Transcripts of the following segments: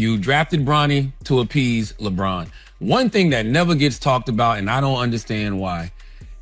You drafted Bronny to appease LeBron. One thing that never gets talked about, and I don't understand why,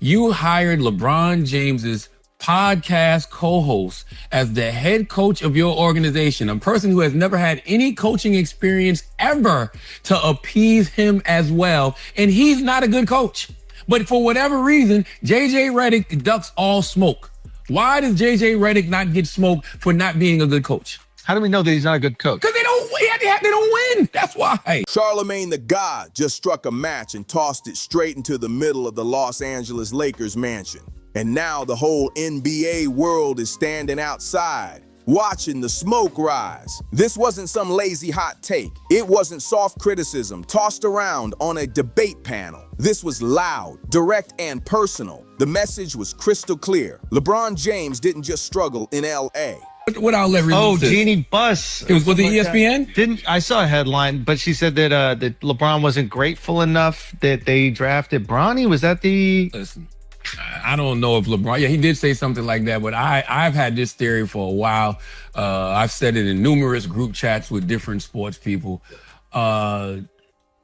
you hired LeBron James's podcast co-host as the head coach of your organization, a person who has never had any coaching experience ever, to appease him as well. And he's not a good coach. But for whatever reason, JJ Redick ducks all smoke. Why does JJ Redick not get smoke for not being a good coach? How do we know that he's not a good coach? Because they don't win. That's why. Charlamagne the God just struck a match and tossed it straight into the middle of the Los Angeles Lakers mansion. And now the whole NBA world is standing outside, watching the smoke rise. This wasn't some lazy hot take. It wasn't soft criticism tossed around on a debate panel. This was loud, direct, and personal. The message was crystal clear. LeBron James didn't just struggle in LA. What outlet released this? Jeannie Buss. It was with the ESPN? I saw a headline, but she said that that LeBron wasn't grateful enough that they drafted Bronny. Was that the... Listen, I don't know if LeBron... Yeah, he did say something like that, but I've had this theory for a while. I've said it in numerous group chats with different sports people. The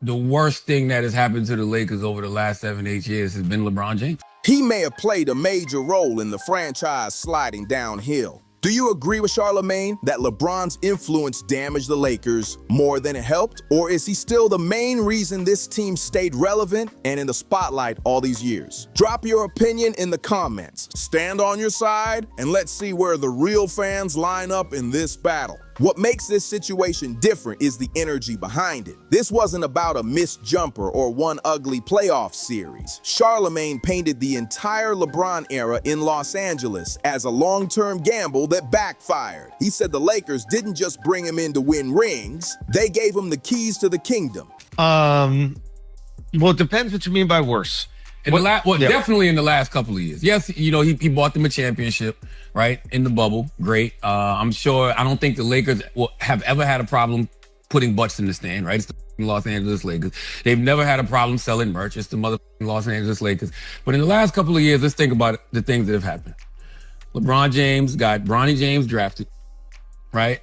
worst thing that has happened to the Lakers over the last 7-8 years has been LeBron James. He may have played a major role in the franchise sliding downhill. Do you agree with Charlamagne that LeBron's influence damaged the Lakers more than it helped? Or is he still the main reason this team stayed relevant and in the spotlight all these years? Drop your opinion in the comments. Stand on your side, and let's see where the real fans line up in this battle. What makes this situation different is the energy behind it. This wasn't about a missed jumper or one ugly playoff series. Charlamagne painted the entire LeBron era in Los Angeles as a long-term gamble that backfired. He said the Lakers didn't just bring him in to win rings, they gave him the keys to the kingdom. Well, it depends what you mean by worse. Definitely in the last couple of years. Yes, you know, he bought them a championship, right, in the bubble. Great. I don't think the Lakers have ever had a problem putting butts in the stand, right? It's the Los Angeles Lakers. They've never had a problem selling merch. It's the motherfucking Los Angeles Lakers. But in the last couple of years, let's think about the things that have happened. LeBron James got Bronny James drafted, right?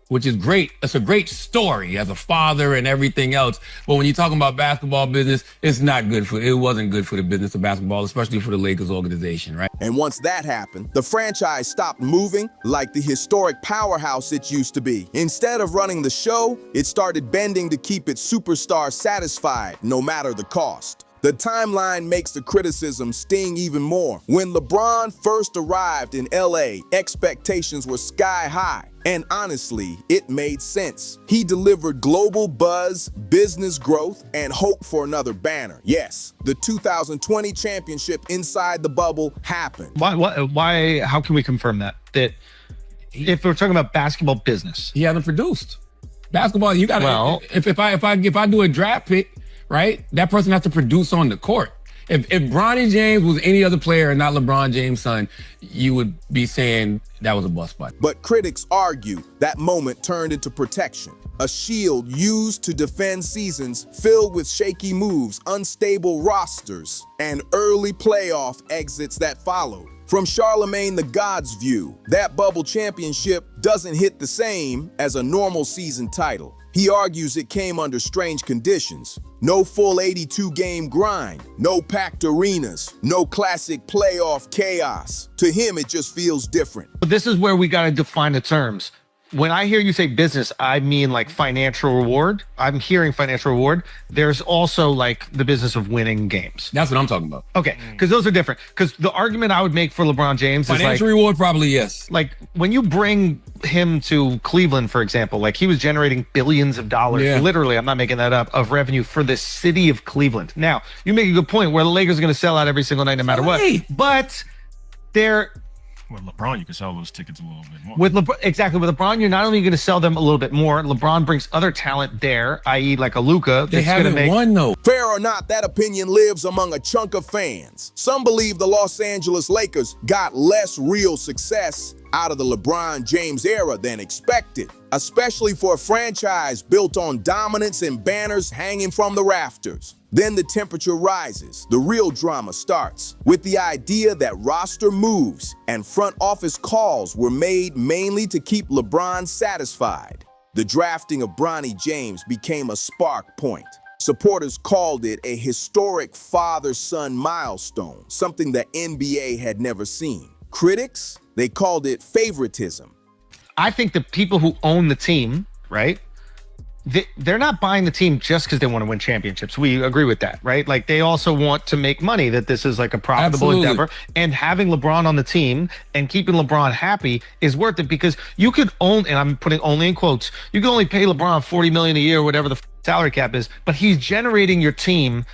Which is great. It's a great story as a father and everything else. But when you're talking about basketball business, it wasn't good for the business of basketball, especially for the Lakers organization, right? And once that happened, the franchise stopped moving like the historic powerhouse it used to be. Instead of running the show, it started bending to keep its superstars satisfied, no matter the cost. The timeline makes the criticism sting even more. When LeBron first arrived in LA, expectations were sky high. And honestly, it made sense. He delivered global buzz, business growth, and hope for another banner. Yes, the 2020 championship inside the bubble happened. Why? How can we confirm that? That if we're talking about basketball business, he hasn't produced. Basketball, you got to. Well, if I do a draft pick, right, that person has to produce on the court. If Bronny James was any other player and not LeBron James' son, you would be saying that was a bust spot. But critics argue that moment turned into protection, a shield used to defend seasons filled with shaky moves, unstable rosters, and early playoff exits that followed. From Charlamagne the God's view, that bubble championship doesn't hit the same as a normal season title. He argues it came under strange conditions. No full 82-game grind, no packed arenas, no classic playoff chaos. To him, it just feels different. But this is where we got to define the terms. When I hear you say business, I mean like financial reward. I'm hearing financial reward. There's also like the business of winning games. That's what I'm talking about. Okay, because those are different. Because the argument I would make for LeBron James is like... Financial reward, probably yes. Like when you bring him to Cleveland, for example, like he was generating billions of dollars, literally, I'm not making that up, of revenue for the city of Cleveland. Now, you make a good point where the Lakers are going to sell out every single night no matter what. But they're... With LeBron, you can sell those tickets a little bit more. With LeBron, you're not only going to sell them a little bit more. LeBron brings other talent there, i.e., like a Luka. They haven't won, though. Fair or not, that opinion lives among a chunk of fans. Some believe the Los Angeles Lakers got less real success out of the LeBron James era than expected, especially for a franchise built on dominance and banners hanging from the rafters. Then the temperature rises, the real drama starts, with the idea that roster moves and front office calls were made mainly to keep LeBron satisfied. The drafting of Bronny James became a spark point. Supporters called it a historic father-son milestone, something the NBA had never seen. Critics, they called it favoritism. I think the people who own the team, right? They're not buying the team just because they want to win championships. We agree with that, right? Like they also want to make money, that this is like a profitable endeavor. And having LeBron on the team and keeping LeBron happy is worth it, because you could own, and I'm putting only in quotes, you can only pay LeBron $40 million a year, whatever the salary cap is, but he's generating your team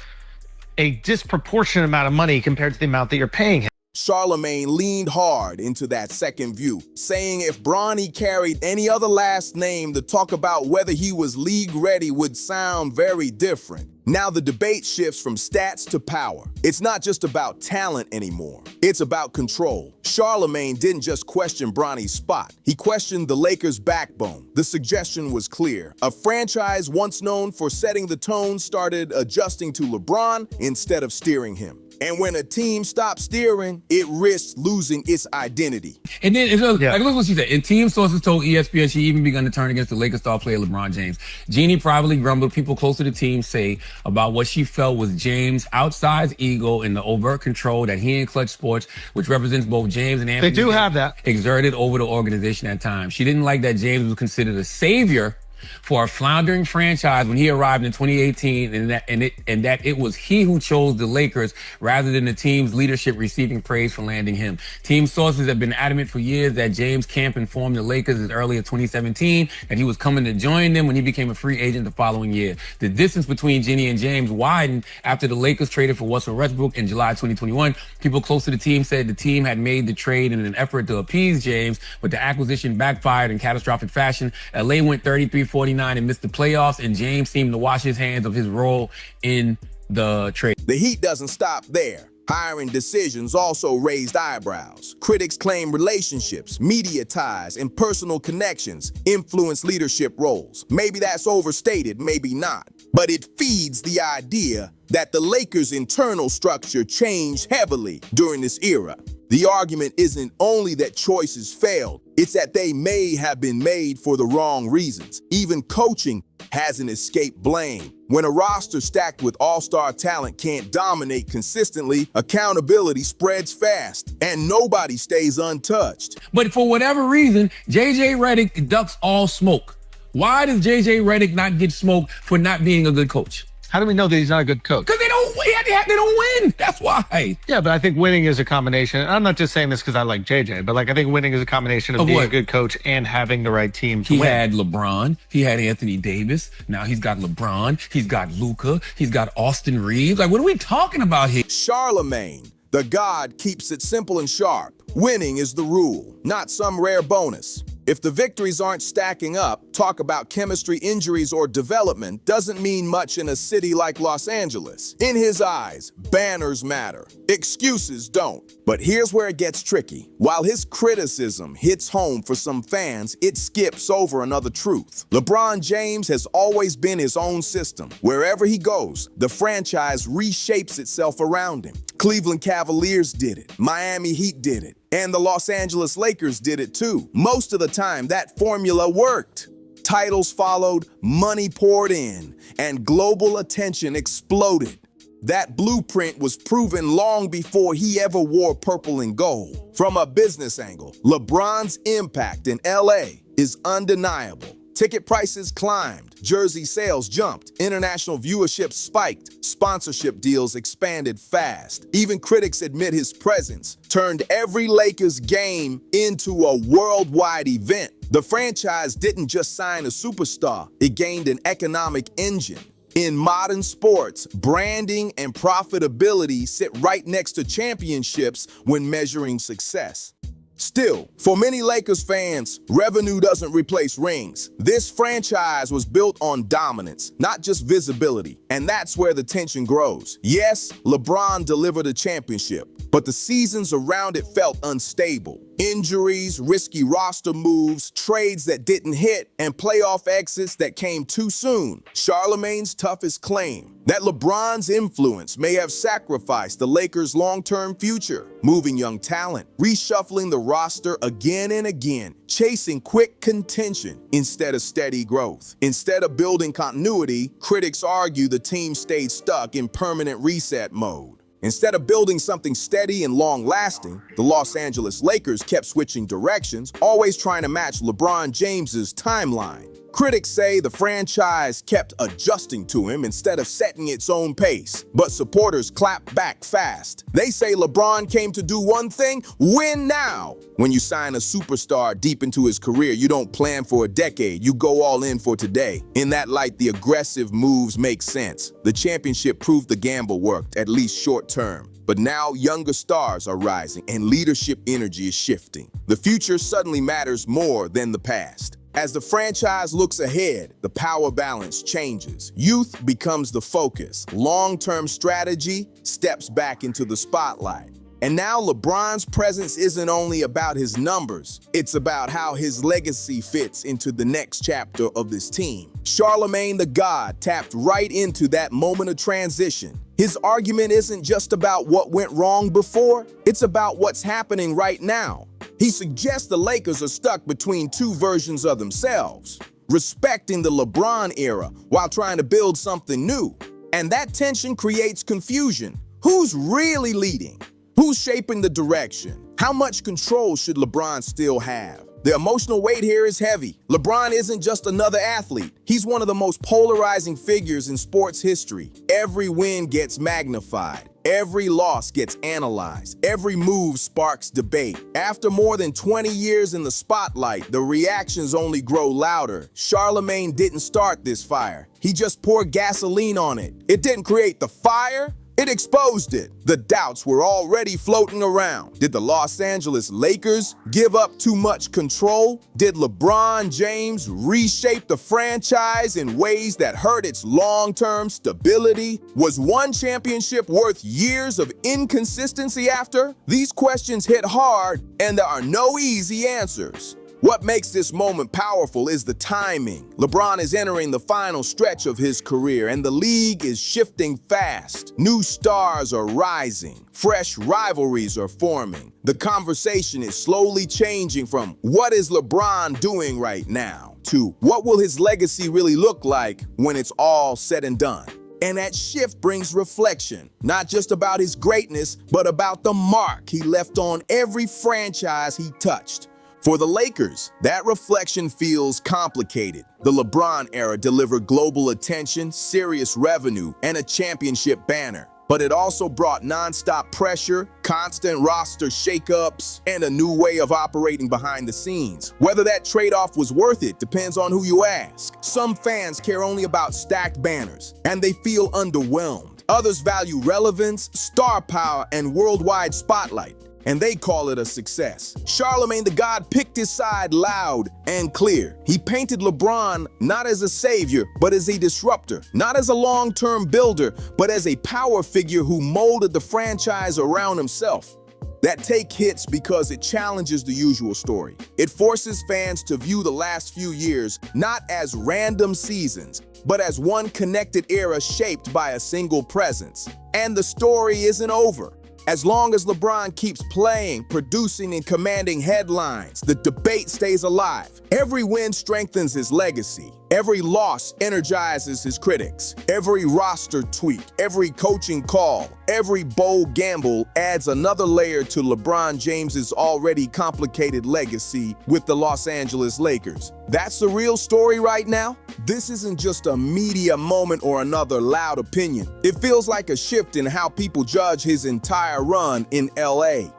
a disproportionate amount of money compared to the amount that you're paying him. Charlamagne leaned hard into that second view, saying if Bronny carried any other last name, the talk about whether he was league ready would sound very different. Now the debate shifts from stats to power. It's not just about talent anymore. It's about control. Charlamagne didn't just question Bronny's spot. He questioned the Lakers' backbone. The suggestion was clear. A franchise once known for setting the tone started adjusting to LeBron instead of steering him. And when a team stopped steering, it risked losing its identity. And then, like, look what she said. And team sources told ESPN she even begun to turn against the Lakers star player LeBron James. Jeannie privately grumbled. People close to the team say about what she felt was James' outsized ego and the overt control that he and Clutch Sports, which represents both James and Anthony, they do have that, exerted over the organization at times. She didn't like that James was considered a savior for a floundering franchise when he arrived in 2018, and that it was he who chose the Lakers rather than the team's leadership receiving praise for landing him. Team sources have been adamant for years that James' camp informed the Lakers as early as 2017 that he was coming to join them when he became a free agent the following year. The distance between Ginny and James widened after the Lakers traded for Russell Westbrook in July 2021. People close to the team said the team had made the trade in an effort to appease James, but the acquisition backfired in catastrophic fashion. LA went 33-49 and missed the playoffs, and James seemed to wash his hands of his role in the trade. The heat doesn't stop there. Hiring decisions also raised eyebrows. Critics claim relationships, media ties, and personal connections influence leadership roles. Maybe that's overstated, maybe not. But it feeds the idea that the Lakers' internal structure changed heavily during this era. The argument isn't only that choices failed, it's that they may have been made for the wrong reasons. Even coaching hasn't escaped blame. When a roster stacked with all-star talent can't dominate consistently, accountability spreads fast, and nobody stays untouched. But for whatever reason, JJ Redick ducks all smoke. Why does JJ Redick not get smoked for not being a good coach? How do we know that he's not a good coach? Because they don't win. That's why. Yeah, but I think winning is a combination. I'm not just saying this because I like JJ, but like I think winning is a combination of being a good coach and having the right team to win. He had LeBron. He had Anthony Davis. Now he's got LeBron. He's got Luka. He's got Austin Reeves. Like, what are we talking about here? Charlemagne, the god, keeps it simple and sharp. Winning is the rule, not some rare bonus. If the victories aren't stacking up, talk about chemistry, injuries, or development doesn't mean much in a city like Los Angeles. In his eyes, banners matter. Excuses don't. But here's where it gets tricky. While his criticism hits home for some fans, it skips over another truth. LeBron James has always been his own system. Wherever he goes, the franchise reshapes itself around him. Cleveland Cavaliers did it. Miami Heat did it. And the Los Angeles Lakers did it too. Most of the time, that formula worked. Titles followed, money poured in, and global attention exploded. That blueprint was proven long before he ever wore purple and gold. From a business angle, LeBron's impact in LA is undeniable. Ticket prices climbed, jersey sales jumped, international viewership spiked, sponsorship deals expanded fast. Even critics admit his presence turned every Lakers game into a worldwide event. The franchise didn't just sign a superstar, it gained an economic engine. In modern sports, branding and profitability sit right next to championships when measuring success. Still, for many Lakers fans, revenue doesn't replace rings. This franchise was built on dominance, not just visibility, and that's where the tension grows. Yes, LeBron delivered a championship, but the seasons around it felt unstable. Injuries, risky roster moves, trades that didn't hit, and playoff exits that came too soon. Charlemagne's toughest claim: that LeBron's influence may have sacrificed the Lakers' long-term future, moving young talent, reshuffling the roster again and again, chasing quick contention instead of steady growth. Instead of building continuity, critics argue the team stayed stuck in permanent reset mode. Instead of building something steady and long-lasting, the Los Angeles Lakers kept switching directions, always trying to match LeBron James's timeline. Critics say the franchise kept adjusting to him instead of setting its own pace, but supporters clap back fast. They say LeBron came to do one thing: win now. When you sign a superstar deep into his career, you don't plan for a decade, you go all in for today. In that light, the aggressive moves make sense. The championship proved the gamble worked, at least short term. But now younger stars are rising and leadership energy is shifting. The future suddenly matters more than the past. As the franchise looks ahead, the power balance changes. Youth becomes the focus. Long-term strategy steps back into the spotlight. And now LeBron's presence isn't only about his numbers, it's about how his legacy fits into the next chapter of this team. Charlamagne the God tapped right into that moment of transition. His argument isn't just about what went wrong before, it's about what's happening right now. He suggests the Lakers are stuck between two versions of themselves, respecting the LeBron era while trying to build something new. And that tension creates confusion. Who's really leading? Who's shaping the direction? How much control should LeBron still have? The emotional weight here is heavy. LeBron isn't just another athlete. He's one of the most polarizing figures in sports history. Every win gets magnified. Every loss gets analyzed. Every move sparks debate. After more than 20 years in the spotlight, the reactions only grow louder. Charlemagne didn't start this fire. He just poured gasoline on it. It didn't create the fire. It exposed it. The doubts were already floating around. Did the Los Angeles Lakers give up too much control? Did LeBron James reshape the franchise in ways that hurt its long-term stability? Was one championship worth years of inconsistency after? These questions hit hard, and there are no easy answers. What makes this moment powerful is the timing. LeBron is entering the final stretch of his career, and the league is shifting fast. New stars are rising. Fresh rivalries are forming. The conversation is slowly changing from "what is LeBron doing right now?" to "what will his legacy really look like when it's all said and done?" And that shift brings reflection, not just about his greatness, but about the mark he left on every franchise he touched. For the Lakers, that reflection feels complicated. The LeBron era delivered global attention, serious revenue, and a championship banner. But it also brought nonstop pressure, constant roster shakeups, and a new way of operating behind the scenes. Whether that trade-off was worth it depends on who you ask. Some fans care only about stacked banners, and they feel underwhelmed. Others value relevance, star power, and worldwide spotlight, and they call it a success. Charlemagne the God picked his side loud and clear. He painted LeBron not as a savior, but as a disruptor, not as a long-term builder, but as a power figure who molded the franchise around himself. That take hits because it challenges the usual story. It forces fans to view the last few years not as random seasons, but as one connected era shaped by a single presence. And the story isn't over. As long as LeBron keeps playing, producing, and commanding headlines, the debate stays alive. Every win strengthens his legacy. Every loss energizes his critics. Every roster tweak, every coaching call, every bold gamble adds another layer to LeBron James's already complicated legacy with the Los Angeles Lakers. That's the real story right now. This isn't just a media moment or another loud opinion. It feels like a shift in how people judge his entire run in LA.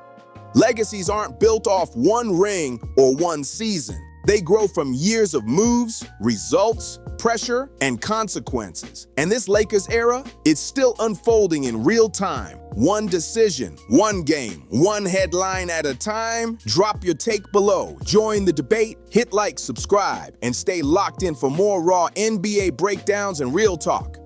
Legacies aren't built off one ring or one season. They grow from years of moves, results, pressure, and consequences. And this Lakers era, it's still unfolding in real time. One decision, one game, one headline at a time. Drop your take below. Join the debate, hit like, subscribe, and stay locked in for more raw NBA breakdowns and real talk.